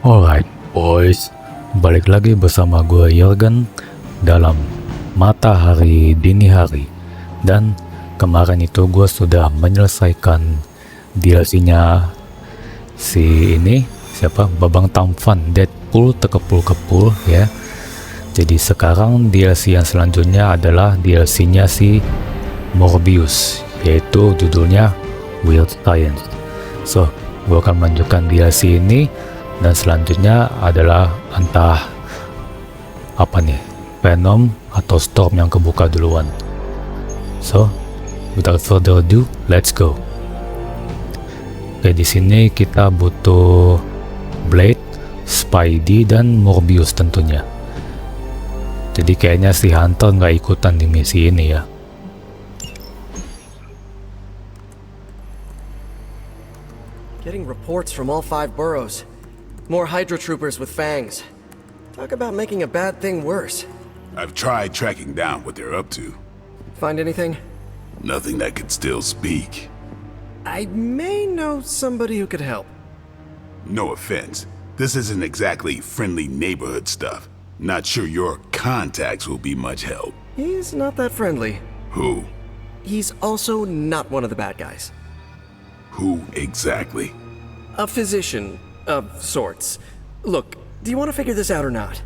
Alright boys, balik lagi bersama gue Jurgen dalam Matahari Dini Hari. Dan kemarin itu gue sudah menyelesaikan DLC-nya si ini, siapa? Babang Tampan Deadpool Tekepul-Kepul ya. Jadi sekarang DLC yang selanjutnya adalah DLC-nya si Morbius, yaitu judulnya Weird Science. So, gue akan melanjutkan DLC ini. Dan selanjutnya adalah entah apa nih, Venom atau Storm yang kebuka duluan. So, without further ado, let's go. Oke, di sini kita butuh Blade, Spidey, dan Morbius tentunya. Jadi kayaknya si Hunter nggak ikutan di misi ini ya. Getting reports from all 5 boroughs. More Hydra troopers with fangs. Talk about making a bad thing worse. I've tried tracking down what they're up to. Find anything? Nothing that could still speak. I may know somebody who could help. No offense. This isn't exactly friendly neighborhood stuff. Not sure your contacts will be much help. He's not that friendly. Who? He's also not one of the bad guys. Who exactly? A physician of sorts. Look, do you want to figure this out or not?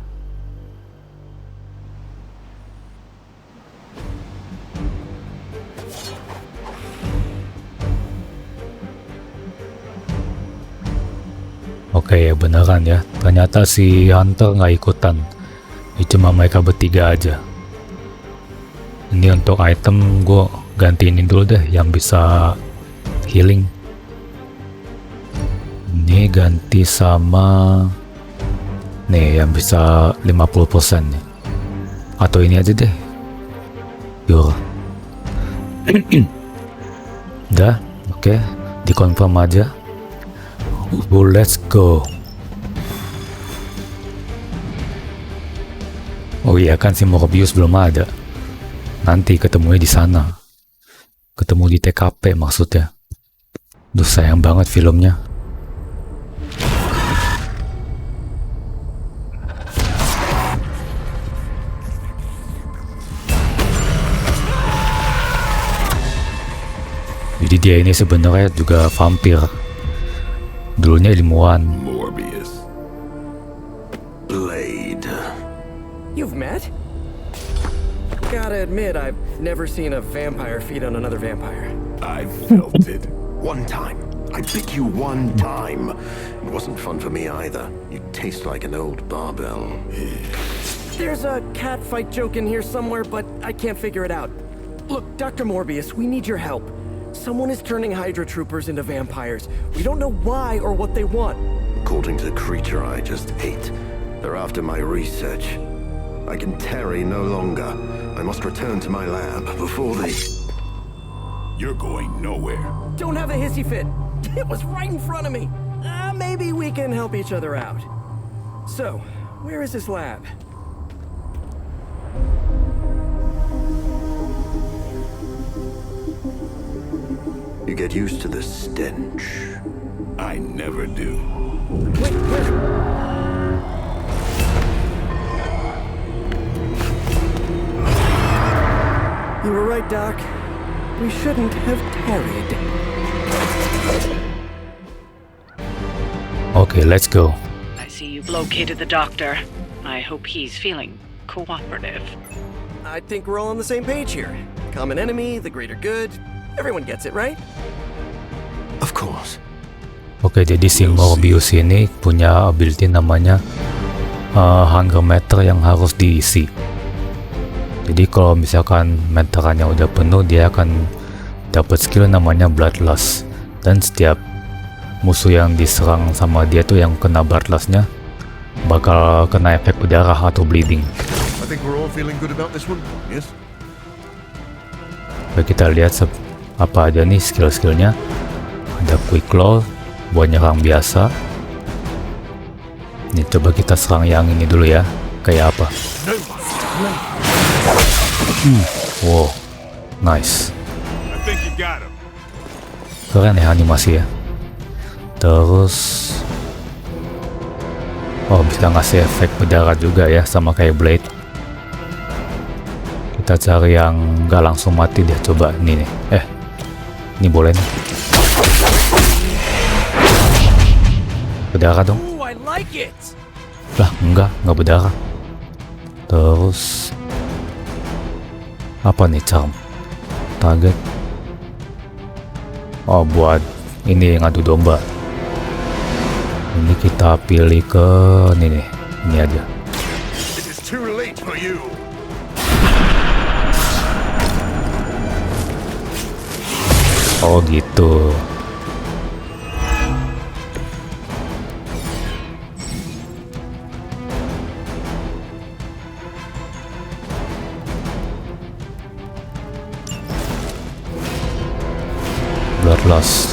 Oke ya, beneran ya. Ternyata si Hunter nggak ikutan. Ini cuma mereka bertiga aja. Ini untuk item gue gantiin dulu deh yang bisa healing. Ini ganti sama nih yang bisa 50% nih. Atau ini aja deh. Pure. Udah, oke. Dikonfirm aja. Let's go. Oh iya kan si Morbius belum ada. Nanti ketemunya di sana. Ketemu di TKP maksudnya. Duh, sayang banget filmnya. Jadi dia ini sebenarnya juga vampir. Dulunya ilmuwan. Morbius. Blade. You've met? Gotta admit, I've never seen a vampire feed on another vampire. I've felt it. One time. I bit you one time. It wasn't fun for me either. You taste like an old barbell. There's a cat fight joke in here somewhere, but I can't figure it out. Look, Dr. Morbius, we need your help. Someone is turning Hydra troopers into vampires. We don't know why or what they want. According to the creature I just ate, they're after my research. I can tarry no longer. I must return to my lab before they... You're going nowhere. Don't have a hissy fit. It was right in front of me. Maybe we can help each other out. So, where is this lab? You get used to the stench. I never do. Wait, where? You were right, Doc. We shouldn't have tarried. Okay, let's go. I see you've located the doctor. I hope he's feeling cooperative. I think we're all on the same page here. Common enemy, the greater good. Everyone gets it, right? Of course. Oke, jadi si Morbius ini punya ability namanya hunger meter yang harus diisi. Jadi kalau misalkan meterannya udah penuh, dia akan dapat skill namanya Bloodlust. Dan setiap musuh yang diserang sama dia tuh yang kena Bloodlustnya bakal kena efek udara atau bleeding. I think we're all feeling good about this one. Yes. Oke, kita lihat apa aja nih skill-skillnya. Ada quick claw buat nyerang biasa. Ini coba kita serang yang ini dulu ya, kayak apa. Wow, nice. I think you got him. Keren ya animasi ya. Terus Oh, bisa ngasih efek berdarah juga ya, sama kayak Blade. Kita cari yang nggak langsung mati deh, coba ini nih. Ini boleh nih. Berdarah dong. Ooh, I like it. Lah, nggak berdarah. Terus apa nih, charm? Target. Oh, buat ini ngadu domba. Ini kita pilih ke ini nih, ini aja. It is too late for you. Oh gitu. Bloodlust.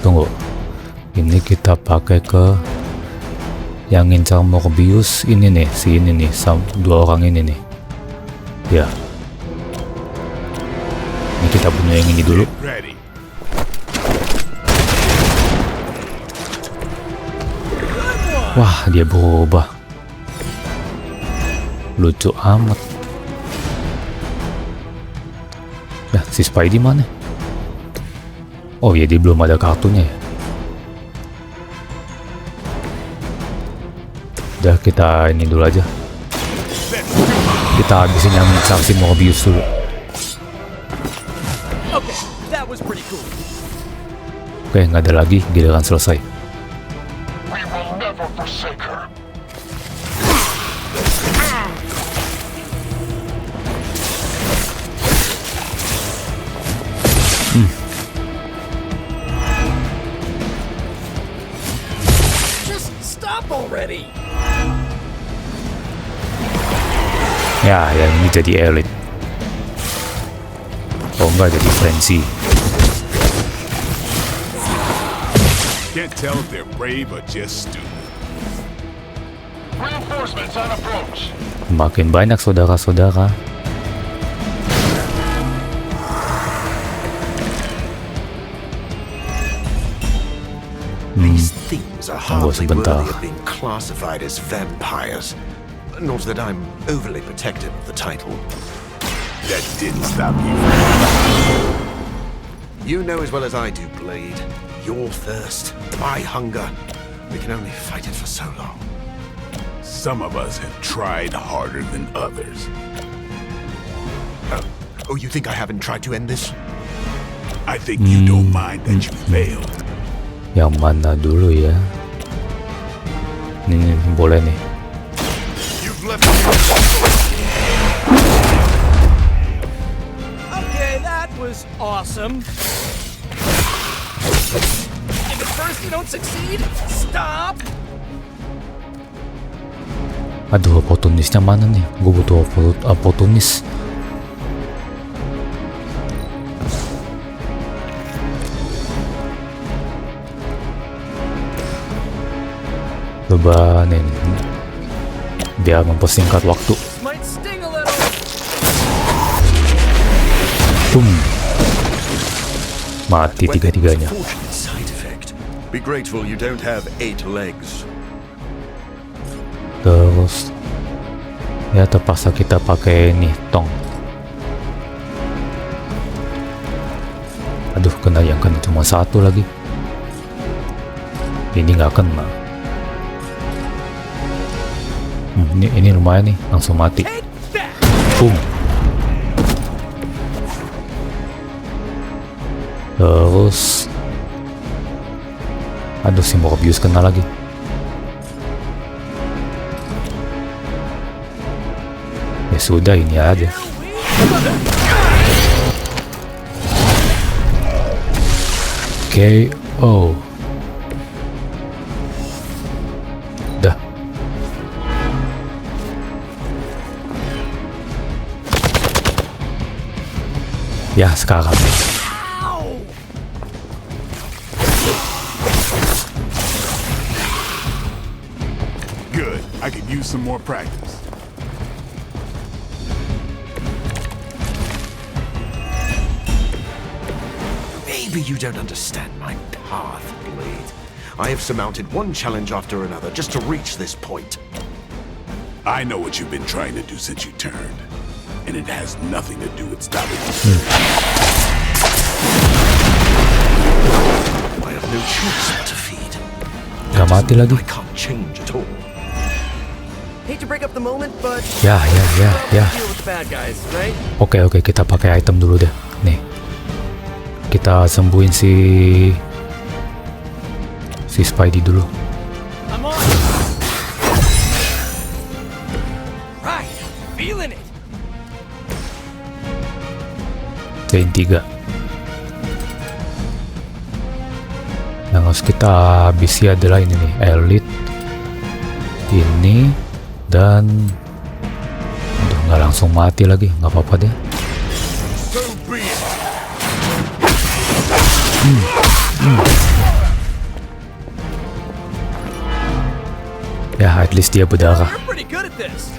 Tunggu, ini kita pakai ke yang ngincar Morbius ini nih, si ini nih, dua orang ini nih. Ya, ini kita bunuh yang ini dulu. Ready. Wah, dia berubah. Lucu amat. Nah, si Spidey mana? Oh iya, dia belum ada kartunya ya. Udah, kita ini dulu aja. Kita habisin yang ngincar si Morbius dulu. Okay, that was pretty cool. Oke, nggak ada lagi, giliran selesai. We will never forsake her. Just stop already. Ya, yang ini jadi elit. Oh enggak, jadi frenzy. Can't tell if they're brave or just stupid. Reinforcements on approach. Makin banyak saudara-saudara. These things are Tunggu hardly sebentar. worthy of being classified as vampires. Not that I'm overly protective of the title. That didn't stop you. You know as well as I do, Blade. Your thirst, my hunger. We can only fight it for so long. Some of us have tried harder than others. Oh, you think I haven't tried to end this? I think you don't mind that you failed. Yang mana dulu ya? Ini boleh nih. You've left Okay, that was awesome. If at first you don't succeed, stop. Aduh, oportunisnya mana nih? Gue butuh oportunis. Coba nih, biar mempersingkat waktu. Might sting a little. Boom. Mati tiga-tiganya. Unfortunate side effect. Be grateful you don't have 8 legs. Terus ya terpaksa kita pakai nih tong. Aduh, kena yang kena cuma satu lagi. Ini nggak kena. Ini lumayan nih, langsung mati. Boom. Terus aduh, si Morbius kena lagi. Ya sudah, ini aja. KO. Dah. Ya, sekarang. Good. I can use some more practice. Maybe you don't understand my path, Blade. I have surmounted one challenge after another just to reach this point. I know what you've been trying to do since you turned, and it has nothing to do with stopping you. I have no choice but to feed. Gak mati lagi. I can't change at all. Hate to break up the moment, but Ya. deal with bad guys, right? Oke, kita pakai item dulu deh. Nih. Kita sembuhin si Spidey dulu. I'm on. Right, feeling it. Poin 3. Yang harus kita habisi adalah ini nih, Elite. Ini dan aduh, nggak langsung mati lagi, nggak apa-apa deh. So be it. Ya, at least dia berdarah. You're pretty good at this.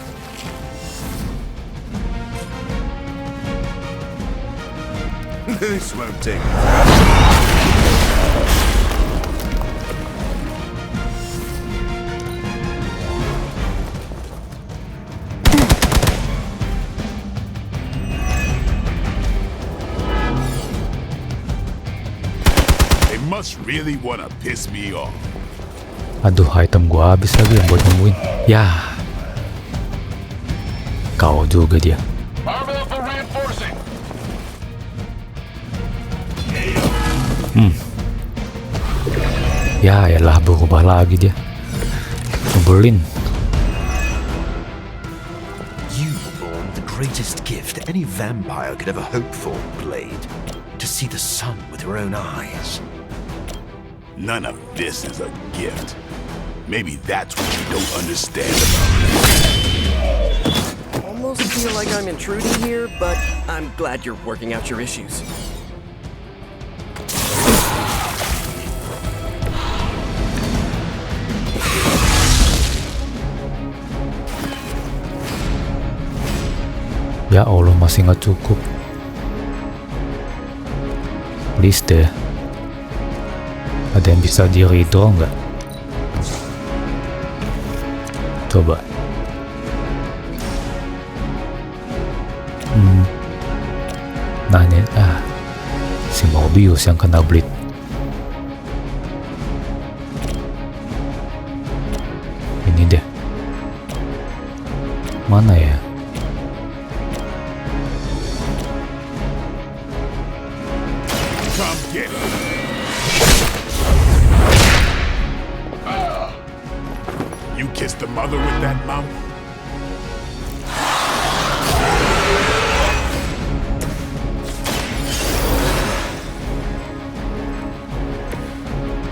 This won't take. They must really want to piss me off. Aduh, item gua habis lagi yang buat nemuin. Ya. Kau juga dia. Armor for reinforcing. Ya, elah berubah lagi dia. Nyebelin. You were born the greatest gift any vampire could ever hope for, Blade. To see the sun with your own eyes. None of this is a gift. Maybe that's what you don't understand about me. Almost feel like I'm intruding here, but I'm glad you're working out your issues. Ya Allah, masih nggak cukup. Please deh. Ada yang bisa di redraw nggak? Coba. Nah ini, si Morbius yang kena bleed. Ini deh. Mana ya? Come get it. You kissed the mother with that mouth?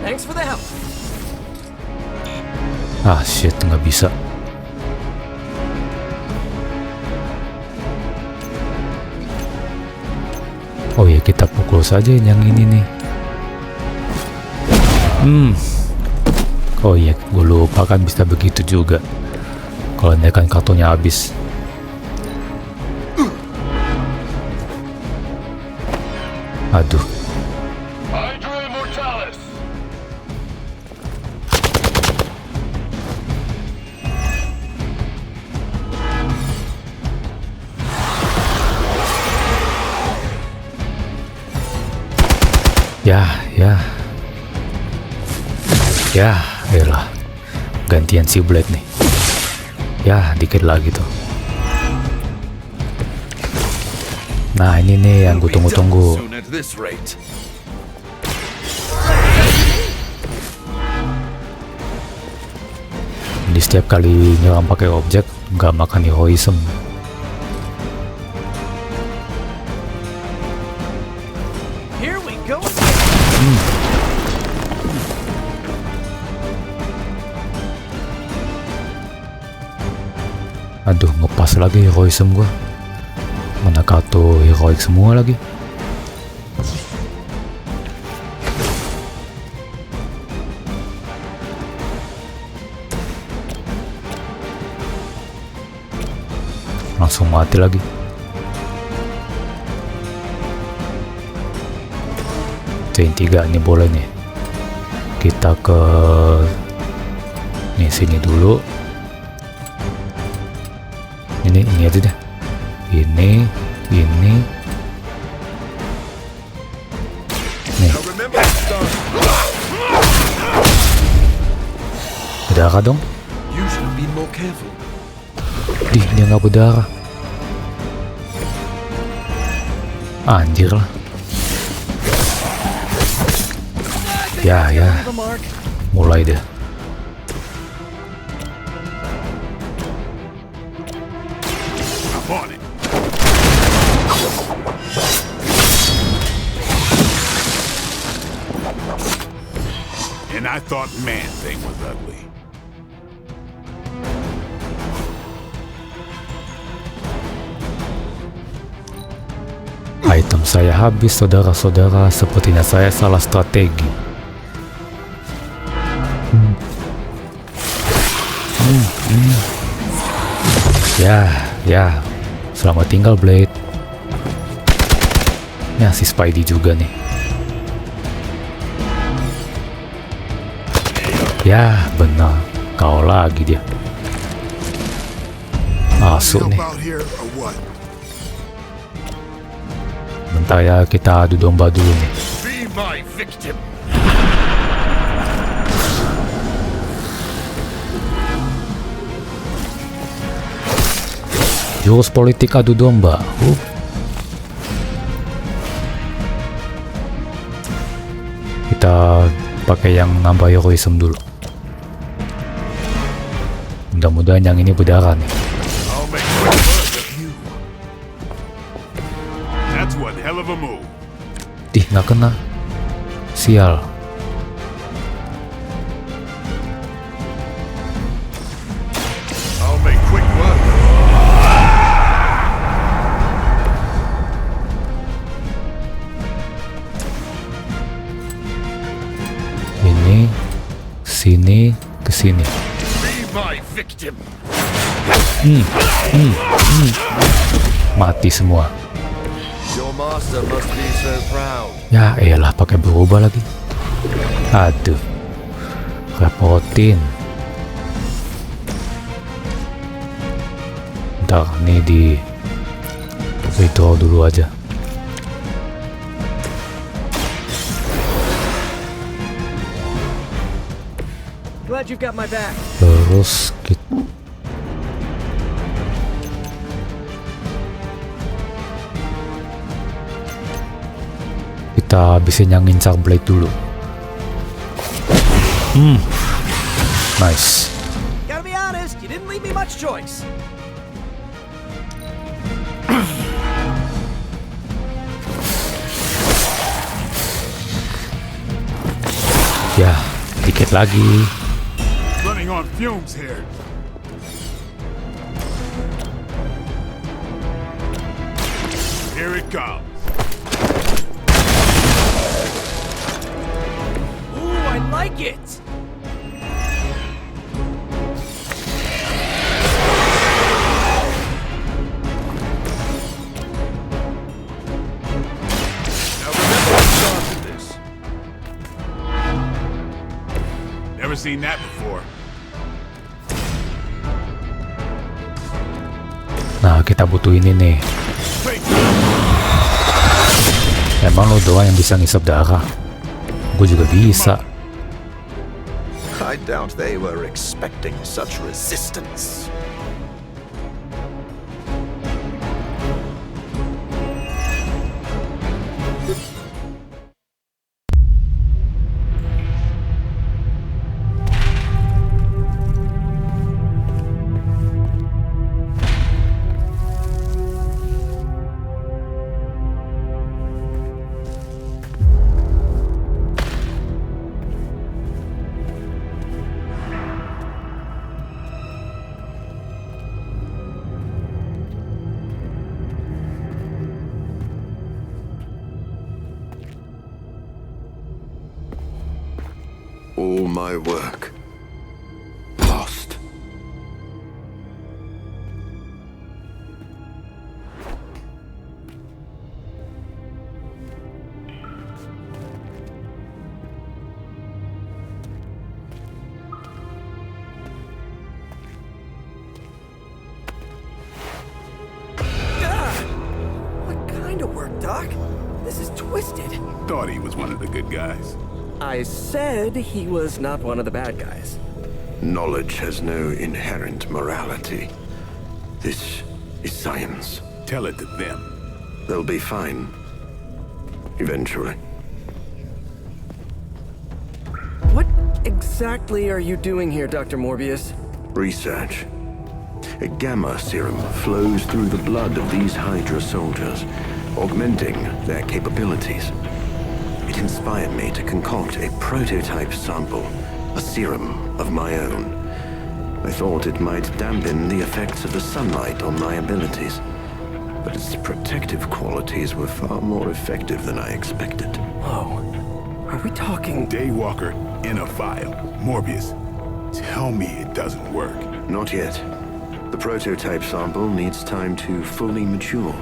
Thanks for the help. Shit, nggak bisa. Oh ya, kita pukul saja yang ini nih. Oh iya, gue lupa kan bisa begitu juga. Kalau nekan kartunya habis. Aduh. Hydra Immortalis. Ya, elah. Gantian si Blade nih. Ya, dikit lagi tuh. Nah, ini nih yang gue tunggu-tunggu. Soon at this rate. Di setiap kali nyerang pakai objek, nggak makan heroism. Here we go. Aduh, ngepas lagi heroism gua. Mana kartu heroic semua lagi. Langsung mati lagi. Chain 3 ini boleh nih. Kita ke nih sini dulu. Ini aja deh. Ini. Nih. Berdarah dong. You should have been more careful. Dia nggak berdarah. Anjir lah. Ya. Leave a mark. Mulai deh. I'm on it. And I thought Man-Thing was ugly. Item saya habis, saudara-saudara. Sepertinya saya salah strategi. Ya. Selamat tinggal, Blade. Ya, si Spidey juga nih. Ya, benar. Kau lagi dia. Masuk Help nih. out here or what? Bentar ya, kita adu domba dulu nih. Be my victim. Jurus politik adu domba. Kita pakai yang nambah heroism dulu. Mudah-mudahan yang ini berdarah nih. I'll make quick work of you. That's one hell of a move. Nggak kena. Sial. I'll make quick work. Ini, sini, kesini. Be my victim. Mati semua. Your master must be so proud. Ya elah, pakai berubah lagi. Aduh. Repotin. Ntar nih di withdraw dulu aja. Glad you've got my back. Terus kita habisin yang ngincar Blade dulu. Nice. Gotta be honest, you didn't leave me much choice. Ya, dikit lagi. Running on fumes here. Here it comes. Ooh, I like it. Now remember what started this. Never seen that before. Nah, kita butuh ini nih. Straight. Emang lo doang yang bisa ngisap darah? Gue juga bisa. I doubt they were expecting such resistance. All my work lost. thought he was one of the good guys. I said he was not one of the bad guys. Knowledge has no inherent morality. This is science. Tell it to them. They'll be fine. Eventually. What exactly are you doing here, Dr. Morbius? Research. A gamma serum flows through the blood of these Hydra soldiers, augmenting their capabilities. It inspired me to concoct a prototype sample, a serum of my own. I thought it might dampen the effects of the sunlight on my abilities, but its protective qualities were far more effective than I expected. Whoa. Are we talking... Daywalker in a vial. Morbius, tell me it doesn't work. Not yet. The prototype sample needs time to fully mature.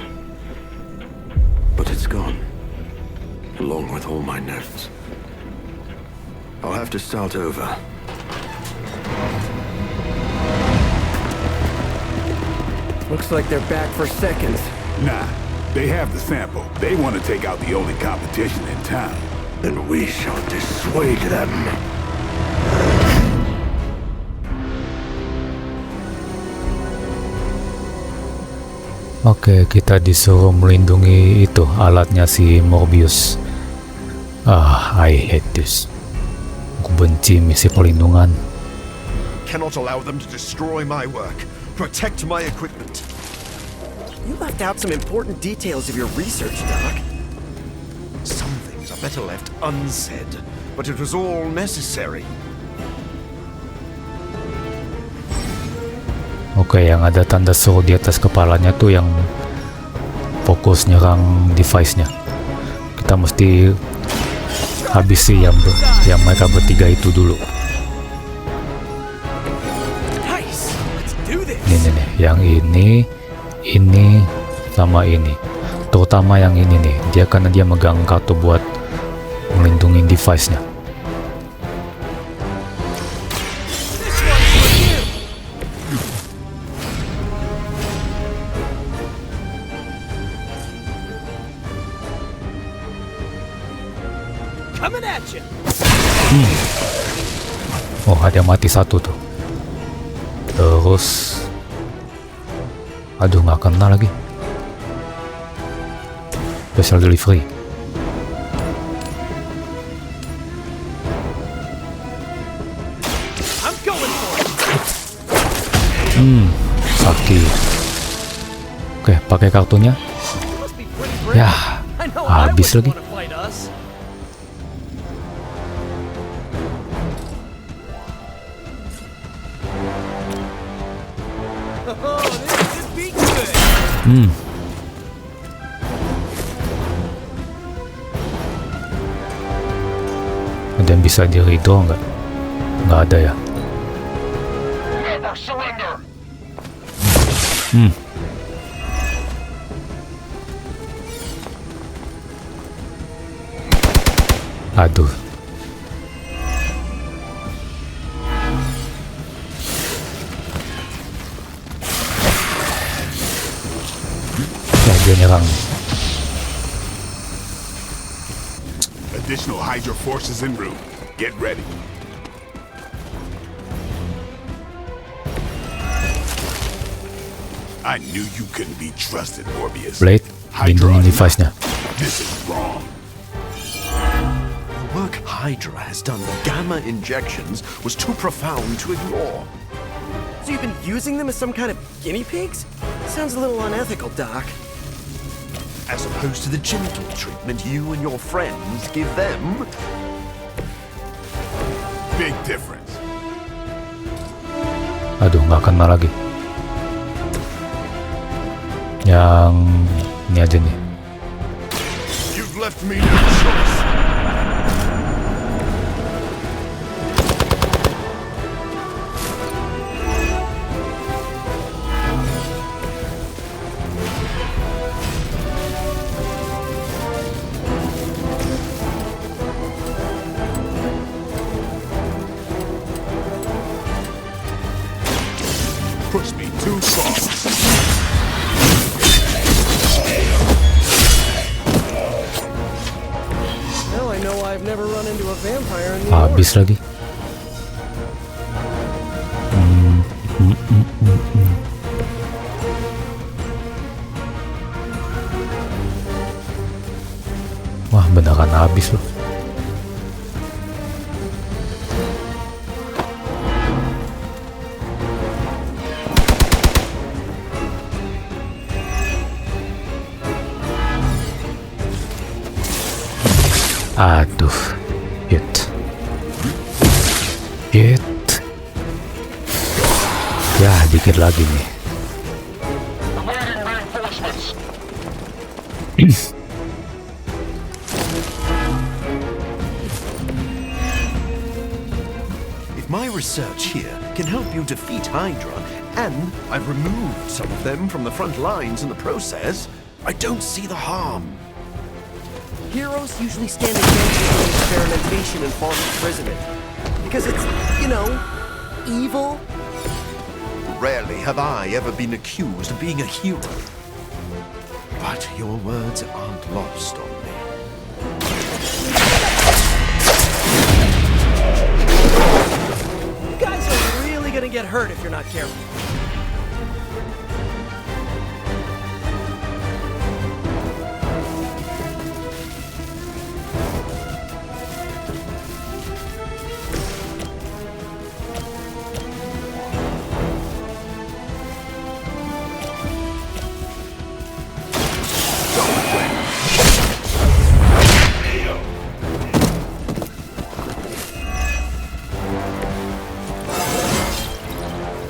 But it's gone, along with all my notes. I'll have to start over. Looks like they're back for seconds. Nah, they have the sample. They want to take out the only competition in town. Then we shall dissuade them. Oke, kita disuruh melindungi itu alatnya si Morbius. I hate this. Aku benci misi pelindungan. Cannot allow them to destroy my work. Protect my equipment. You left out some important details of your research, Doc. Some things are better left unsaid, but it was all necessary. Oke, yang ada tanda suruh di atas kepalanya tuh yang fokus nyerang device-nya. Kita mesti habisi yang mereka bertiga itu dulu. Nih, yang ini, sama ini. Terutama yang ini nih, karena dia megang kartu buat melindungi device-nya. Oh, ada yang mati satu tuh. Terus, aduh, nggak kena lagi. Special delivery. Sakit. Oke, pakai kartunya. Ya, habis lagi. Ada yang bisa di redraw nggak? Nggak ada ya. Or surrender. Aduh. Ya, dia nyerang. Additional Hydra forces en route. Get ready. I knew you couldn't be trusted, Morbius. Blade, lindungi device-nya. This is wrong. The work Hydra has done with gamma injections was too profound to ignore. So you've been using them as some kind of guinea pigs? Sounds a little unethical, Doc. As opposed to the gentle treatment you and your friends give them. Big difference. Aduh, nggak kena lagi. Yang ini aja nih. You've left me no choice. Push me too far. I know I've never run into a vampire in New York. Habis lagi. Wah, beneran habis loh. Aduh, hit. Ya, dikit lagi nih. Awaiting reinforcements. If my research here can help you defeat Hydra, and I've removed some of them from the front lines in the process, I don't see the harm. Heroes usually stand against experimentation and false imprisonment. Because it's, you know, evil. Rarely have I ever been accused of being a hero. But your words aren't lost on me. You guys are really gonna get hurt if you're not careful.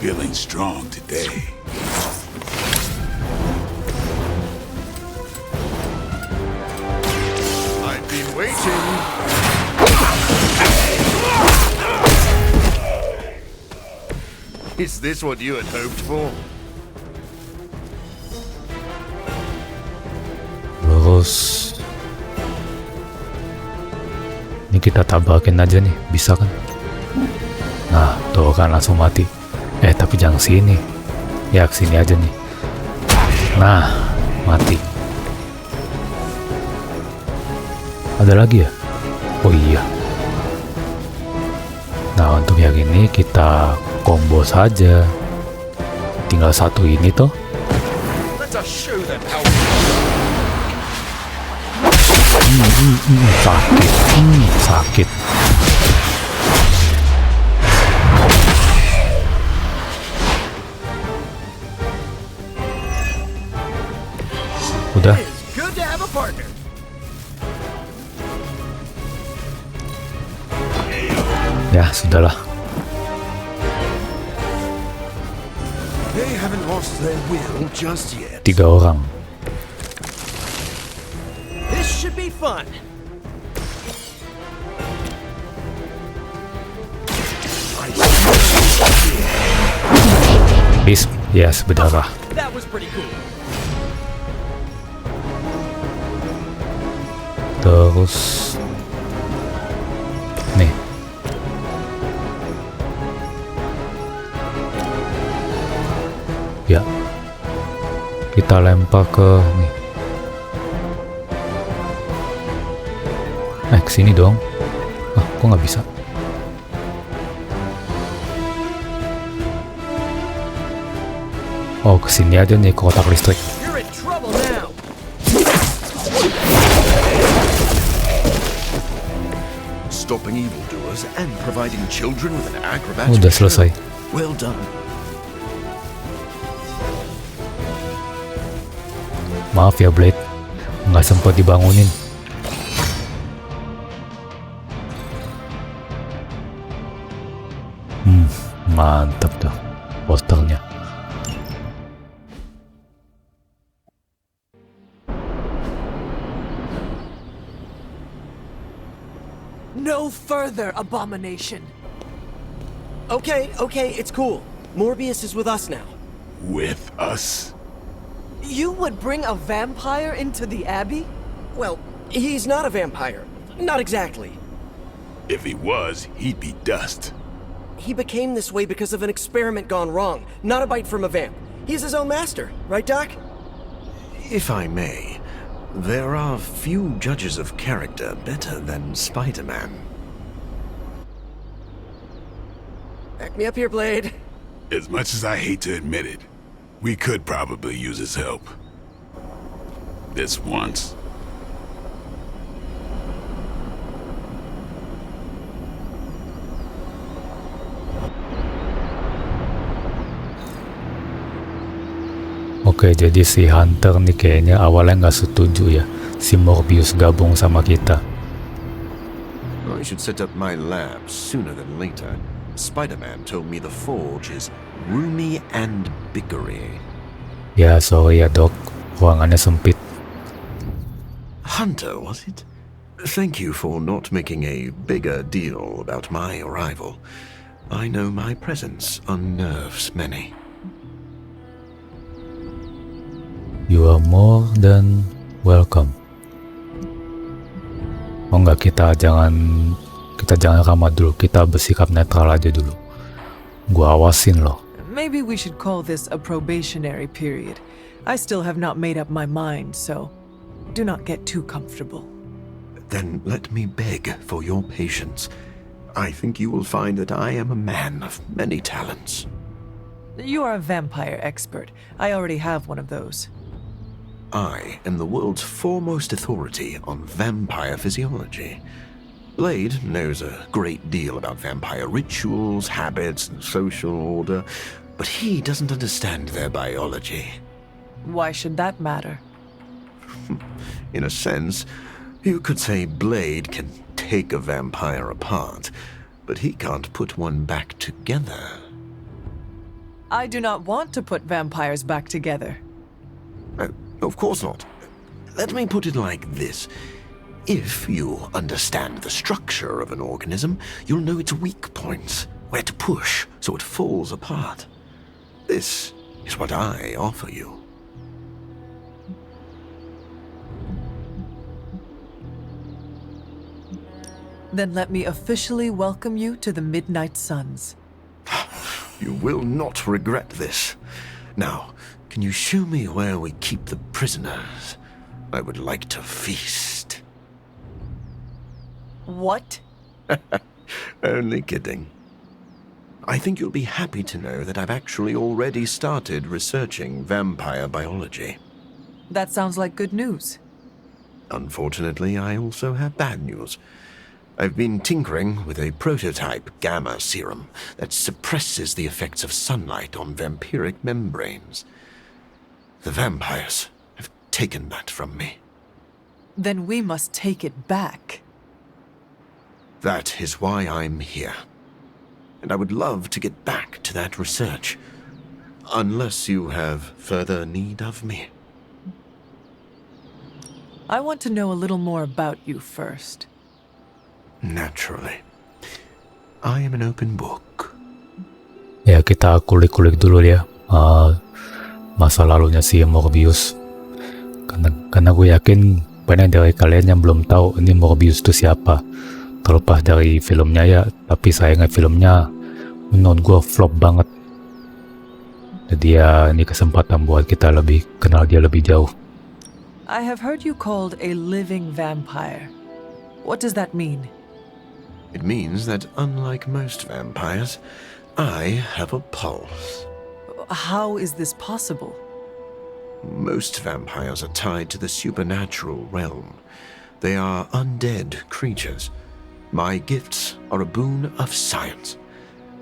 Feeling strong today. I've been waiting. Is this what you had hoped for? Terus ini kita tabrakin aja nih, bisa kan? Nah, tuh kan langsung mati. Tapi jangan sini. Ya, kesini aja nih. Nah, mati. Ada lagi ya? Oh iya. Nah, untuk yang ini kita combo saja. Tinggal satu ini toh. Let us show them how. Sakit. Sakit. Udah. It's good to have a partner. Ya, sudahlah. They haven't lost their will just yet. 3 orang. This should be fun. Yes, berdarah. That was pretty cool. Terus nih. Ya. Kita lempar ke nih. Kesini dong. Kok nggak bisa? Oh, kesini aja nih kotak listrik. You're in trouble now. Stopping evildoers and providing children with an acrobatic Udah selesai. show. Well done. Maaf ya Blade, nggak sempat dibangunin. Mantap tuh posternya. No further, abomination. Okay, it's cool. Morbius is with us now. With us? You would bring a vampire into the Abbey? Well, he's not a vampire. Not exactly. If he was, he'd be dust. He became this way because of an experiment gone wrong, not a bite from a vamp. He's his own master, right, Doc? If I may, There are few judges of character better than Spider-Man. Back me up here, Blade. As much as I hate to admit it, we could probably use his help. This once. Oke, jadi si Hunter nih kayaknya awalnya nggak setuju ya si Morbius gabung sama kita. I should set up my lab sooner than later. Spider-Man told me the forge is roomy and bickery. Ya, sorry ya dok, ruangannya sempit. Hunter, was it? Thank you for not making a bigger deal about my arrival. I know my presence unnerves many. You are more than welcome. Oh enggak, kita jangan ramah dulu, kita bersikap netral aja dulu. Gua awasin loh. Maybe we should call this a probationary period. I still have not made up my mind, so do not get too comfortable. Then let me beg for your patience. I think you will find that I am a man of many talents. You are a vampire expert. I already have one of those. I am the world's foremost authority on vampire physiology. Blade knows a great deal about vampire rituals, habits, and social order, but he doesn't understand their biology. Why should that matter? In a sense, you could say Blade can take a vampire apart, but he can't put one back together. I do not want to put vampires back together. Of course not. Let me put it like this. If you understand the structure of an organism, you'll know its weak points, where to push so it falls apart. This is what I offer you. Then let me officially welcome you to the Midnight Suns. You will not regret this. Now, can you show me where we keep the prisoners? I would like to feast. What? Only kidding. I think you'll be happy to know that I've actually already started researching vampire biology. That sounds like good news. Unfortunately, I also have bad news. I've been tinkering with a prototype gamma serum that suppresses the effects of sunlight on vampiric membranes. The vampires have taken that from me. Then we must take it back. That is why I'm here. And I would love to get back to that research. Unless you have further need of me. I want to know a little more about you first. Naturally. I am an open book. Ya, kita kulik-kulik dulu ya masa lalunya si Morbius. Karena gue yakin banyak dari kalian yang belum tahu ini Morbius itu siapa. Terlepas dari filmnya ya, tapi sayangnya filmnya menurut gue flop banget. Jadi ya ini kesempatan buat kita lebih kenal dia lebih jauh. I have heard you called a living vampire. What does that mean? It means that unlike most vampires, I have a pulse. How is this possible? Most vampires are tied to the supernatural realm. They are undead creatures. My gifts are a boon of science.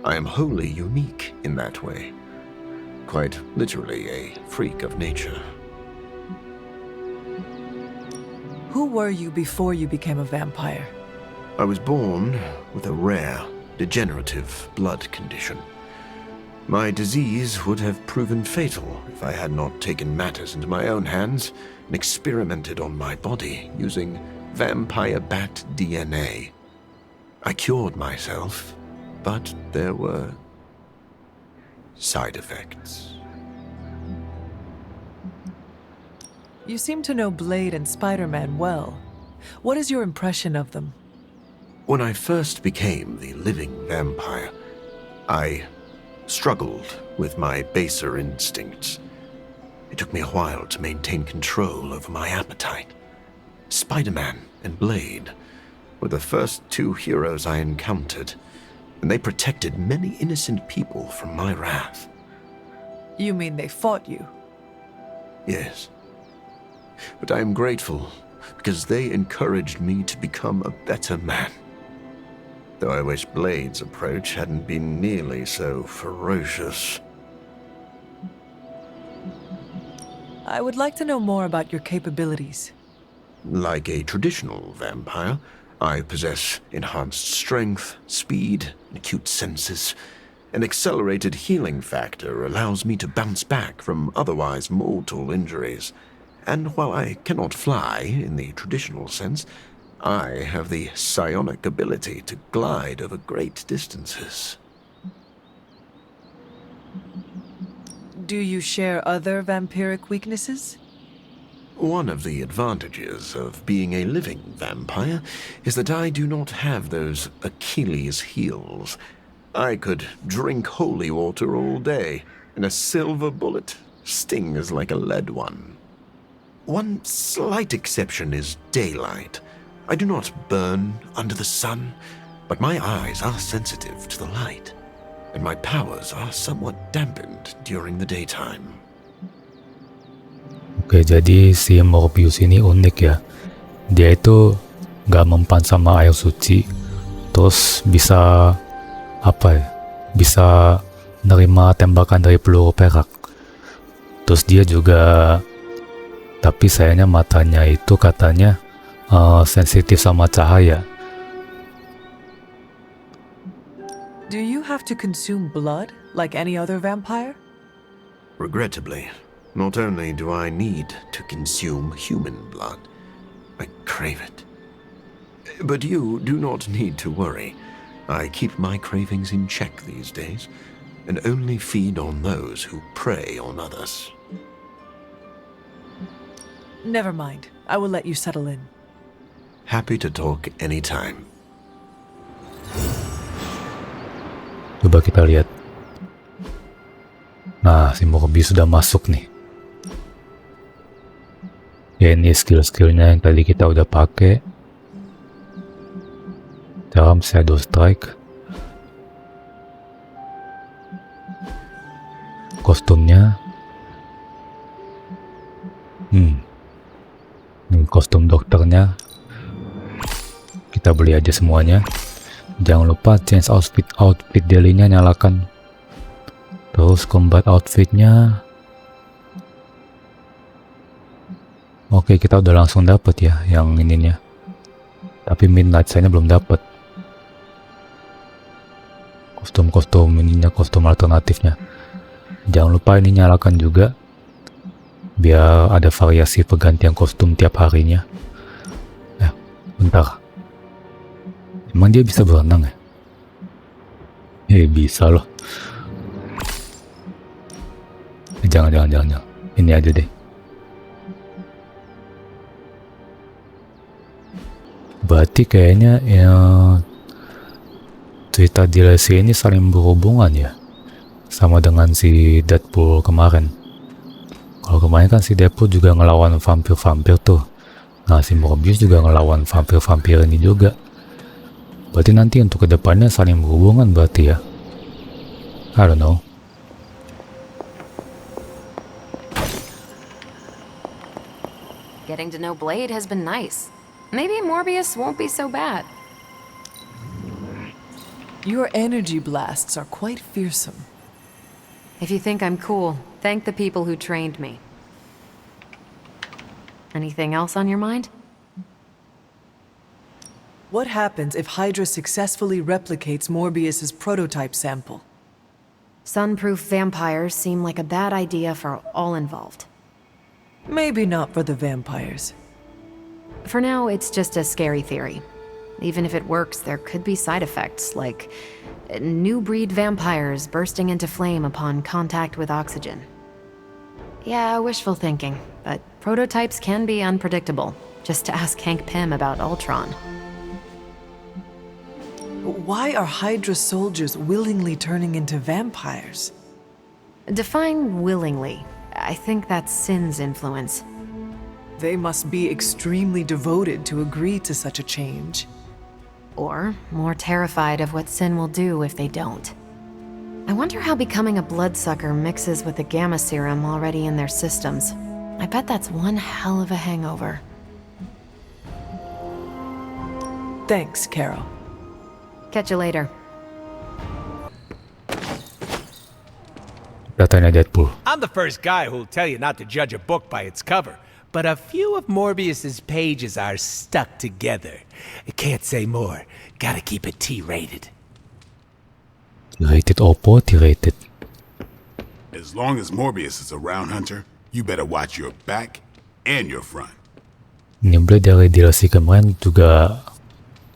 I am wholly unique in that way. Quite literally a freak of nature. Who were you before you became a vampire? I was born with a rare, degenerative blood condition. My disease would have proven fatal if I had not taken matters into my own hands and experimented on my body using vampire bat DNA. I cured myself, but there were side effects. You seem to know Blade and Spider-Man well. What is your impression of them? When I first became the living vampire, I struggled with my baser instincts. It took me a while to maintain control over my appetite. Spider-Man and Blade were the first two heroes I encountered, and they protected many innocent people from my wrath. You mean they fought you? Yes. But I am grateful because they encouraged me to become a better man. Though I wish Blade's approach hadn't been nearly so ferocious. I would like to know more about your capabilities. Like a traditional vampire, I possess enhanced strength, speed, and acute senses. An accelerated healing factor allows me to bounce back from otherwise mortal injuries. And while I cannot fly in the traditional sense, I have the psionic ability to glide over great distances. Do you share other vampiric weaknesses? One of the advantages of being a living vampire is that I do not have those Achilles heels. I could drink holy water all day, and a silver bullet stings like a lead one. One slight exception is daylight. I do not burn under the sun, but my eyes are sensitive to the light, and my powers are somewhat dampened during the daytime. Oke, jadi si Morbius ini unik ya. Dia itu gak mempan sama air suci, terus bisa bisa nerima tembakan dari peluru perak. Terus dia juga, tapi sayangnya matanya itu katanya sensitif sama cahaya. Do you have to consume blood like any other vampire? Regrettably, not only do I need to consume human blood, I crave it. But you do not need to worry. I keep my cravings in check these days, and only feed on those who prey on others. Never mind. I will let you settle in. Happy to talk anytime. Coba kita lihat. Nah, si Morbius sudah masuk nih. Ya, ini skill-skillnya yang tadi kita udah pakai. Dalam Shadow Strike. Kostumnya. Ini kostum dokternya. Kita beli aja semuanya. Jangan lupa change outfit daily-nya nyalakan. Terus combat outfitnya. Oke, kita udah langsung dapet ya yang ininya. Tapi Midnight Sign-nya belum dapet. Kostum ininya, kostum alternatifnya. Jangan lupa ini nyalakan juga. Biar ada variasi pergantian kostum tiap harinya. Bentar. Emang dia bisa berenang ya? Bisa loh. Jangan. Ini aja deh. Berarti kayaknya ya cerita DLC ini saling berhubungan ya, sama dengan si Deadpool kemarin. Kalau kemarin kan si Deadpool juga ngelawan vampir-vampir tuh. Nah, si Morbius juga ngelawan vampir-vampir ini juga. Berarti nanti untuk kedepannya saling berhubungan berarti ya. I don't know. Getting to know Blade has been nice. Maybe Morbius won't be so bad. Your energy blasts are quite fearsome. If you think I'm cool, thank the people who trained me. Anything else on your mind? What happens if Hydra successfully replicates Morbius's prototype sample? Sunproof vampires seem like a bad idea for all involved. Maybe not for the vampires. For now, it's just a scary theory. Even if it works, there could be side effects, like new breed vampires bursting into flame upon contact with oxygen. Yeah, wishful thinking, but prototypes can be unpredictable. Just to ask Hank Pym about Ultron. Why are Hydra soldiers willingly turning into vampires? Define willingly. I think that's Sin's influence. They must be extremely devoted to agree to such a change. Or more terrified of what Sin will do if they don't. I wonder how becoming a bloodsucker mixes with the gamma serum already in their systems. I bet that's one hell of a hangover. Thanks, Carol. Catch you later. Katanya Deadpool. I'm the first guy who'll tell you not to judge a book by its cover, but a few of Morbius's pages are stuck together. I can't say more. Gotta keep it T-rated. T-rated opo, T-rated. As long as Morbius is around, Hunter, you better watch your back and your front. Nimble dari DLC kemarin juga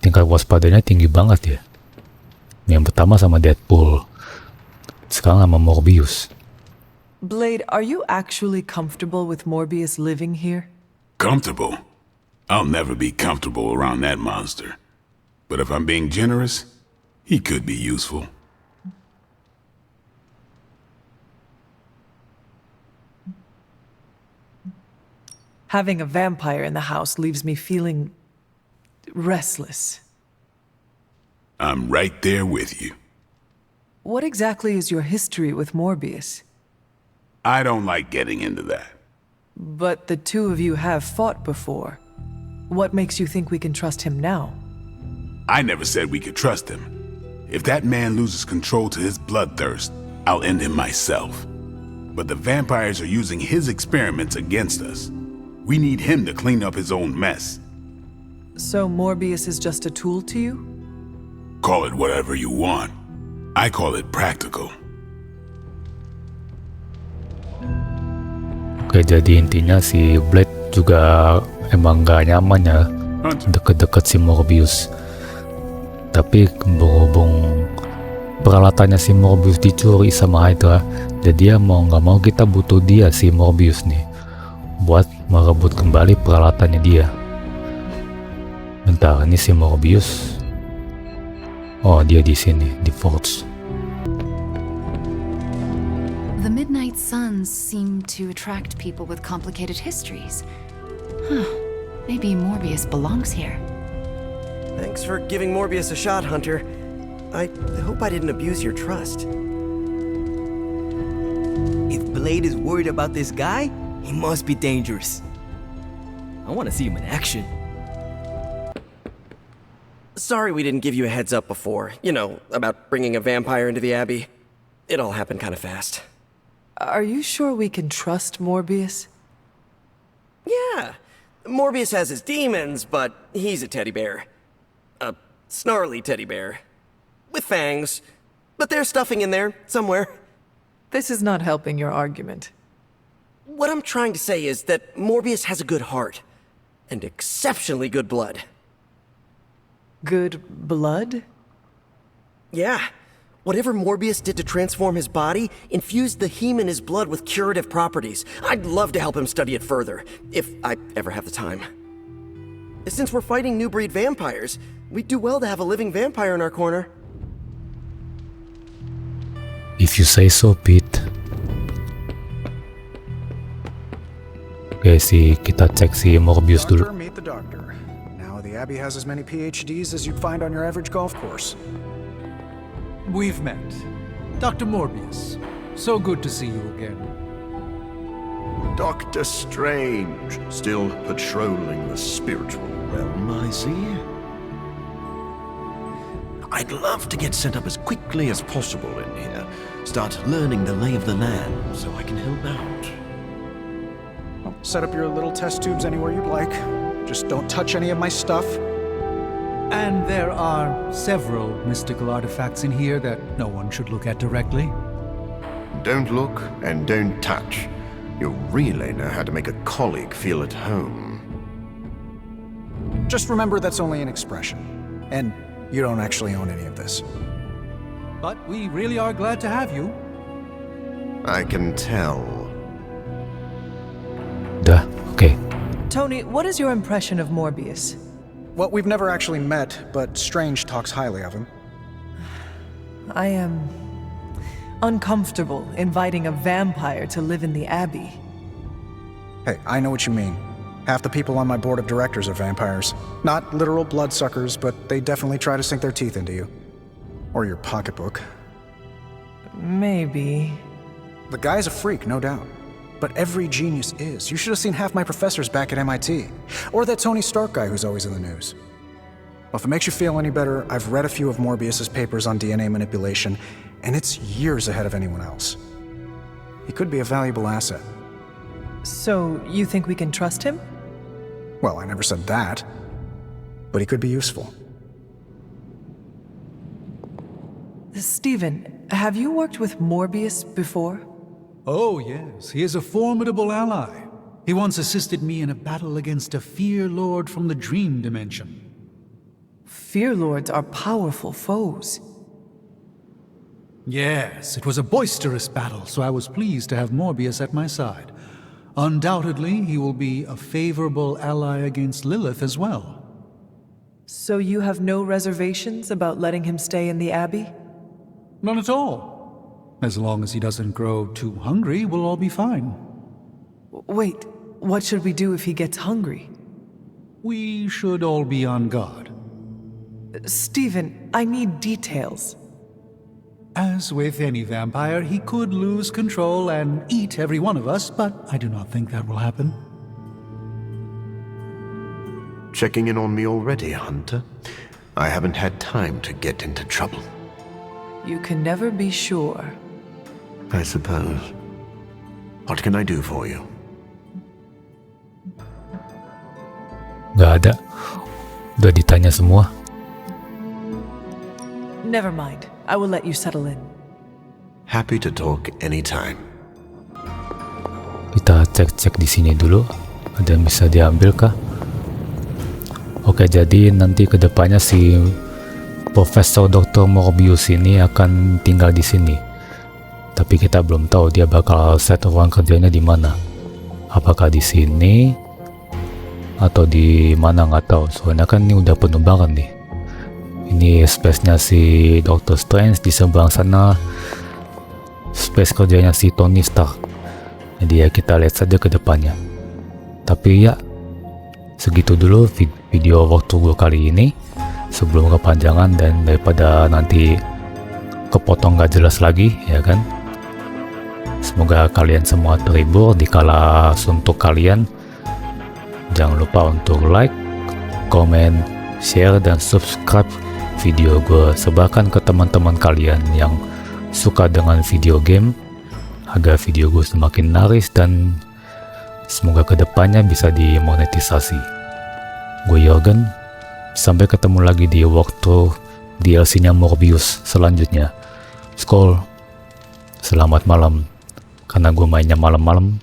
tingkat waspadanya tinggi banget ya. Yang pertama sama Deadpool, sekarang sama Morbius. Blade, are you actually comfortable with Morbius living here? Comfortable? I'll never be comfortable around that monster. But if I'm being generous, he could be useful. Having a vampire in the house leaves me feeling restless. I'm right there with you. What exactly is your history with Morbius? I don't like getting into that. But the two of you have fought before. What makes you think we can trust him now? I never said we could trust him. If that man loses control to his bloodthirst, I'll end him myself. But the vampires are using his experiments against us. We need him to clean up his own mess. So Morbius is just a tool to you? Call it whatever you want. I call it practical. Oke, jadi intinya si Blade juga emang gak nyaman ya deket-deket si Morbius. Tapi berhubung peralatannya si Morbius dicuri sama Hydra, jadi dia mau gak mau kita butuh dia si Morbius nih buat merebut kembali peralatannya dia. Bentar, ini si Morbius. Oh, dia di sini, di Forge. The Midnight Suns seem to attract people with complicated histories. Huh. Maybe Morbius belongs here. Thanks for giving Morbius a shot, Hunter. I hope I didn't abuse your trust. If Blade is worried about this guy, he must be dangerous. I want to see him in action. Sorry we didn't give you a heads up before. You know, about bringing a vampire into the Abbey. It all happened kind of fast. Are you sure we can trust Morbius? Yeah. Morbius has his demons, but he's a teddy bear. A snarly teddy bear. With fangs. But there's stuffing in there, somewhere. This is not helping your argument. What I'm trying to say is that Morbius has a good heart. And exceptionally good blood. Good blood? Yeah. Whatever Morbius did to transform his body infused the heme in his blood with curative properties. I'd love to help him study it further, if I ever have the time. Since we're fighting new breed vampires, we'd do well to have a living vampire in our corner. If you say so, Pete. Oke, kita cek si Morbius dulu. Meet the doctor. Now the Abbey has as many PhDs as you'd find on your average golf course. We've met. Dr. Morbius. So good to see you again. Doctor Strange, still patrolling the spiritual realm, I see. I'd love to get set up as quickly as possible in here. Start learning the lay of the land so I can help out. Well, set up your little test tubes anywhere you'd like. Just don't touch any of my stuff. And there are several mystical artifacts in here that no one should look at directly. Don't look and don't touch. You really know how to make a colleague feel at home. Just remember that's only an expression. And you don't actually own any of this. But we really are glad to have you. I can tell. Dah, oke. Tony, what is your impression of Morbius? Well, we've never actually met, but Strange talks highly of him. I am uncomfortable inviting a vampire to live in the Abbey. Hey, I know what you mean. Half the people on my board of directors are vampires. Not literal bloodsuckers, but they definitely try to sink their teeth into you. Or your pocketbook. Maybe. The guy's a freak, no doubt. But every genius is. You should have seen half my professors back at MIT. Or that Tony Stark guy who's always in the news. Well, if it makes you feel any better, I've read a few of Morbius's papers on DNA manipulation, and it's years ahead of anyone else. He could be a valuable asset. So, you think we can trust him? Well, I never said that. But he could be useful. Stephen, have you worked with Morbius before? Oh, yes. He is a formidable ally. He once assisted me in a battle against a Fear Lord from the Dream Dimension. Fear Lords are powerful foes. Yes, it was a boisterous battle, so I was pleased to have Morbius at my side. Undoubtedly, he will be a favorable ally against Lilith as well. So you have no reservations about letting him stay in the Abbey? None at all. As long as he doesn't grow too hungry, we'll all be fine. Wait, what should we do if he gets hungry? We should all be on guard. Stephen, I need details. As with any vampire, he could lose control and eat every one of us, but I do not think that will happen. Checking in on me already, Hunter? I haven't had time to get into trouble. You can never be sure. I suppose. What can I do for you? Gak ada. Udah ditanya semua. Never mind. I will let you settle in. Happy to talk anytime. Kita cek-cek di sini dulu. Ada yang bisa diambil kah? Oke, jadi nanti kedepannya si Profesor Dr. Morbius ini akan tinggal di sini. Tapi kita belum tahu dia bakal set ruang kerjanya di mana. Apakah di sini atau di mana, nggak tahu. Soalnya kan ini udah penuh banget nih. Ini space-nya si Doctor Strange, di seberang sana space kerjanya si Tony Stark. Jadi ya kita lihat saja ke depannya. Tapi ya segitu dulu video walkthrough kali ini sebelum kepanjangan dan daripada nanti kepotong gak jelas lagi, ya kan. Semoga kalian semua terhibur dikala suntuk kalian. Jangan lupa untuk like, comment, share, dan subscribe video gue. Sebarkan ke teman-teman kalian yang suka dengan video game agar video gue semakin laris dan semoga kedepannya bisa dimonetisasi. Gue Jorgen, sampai ketemu lagi di walkthrough DLC-nya Morbius selanjutnya. Skol, selamat malam, karena gue mainnya malam-malam.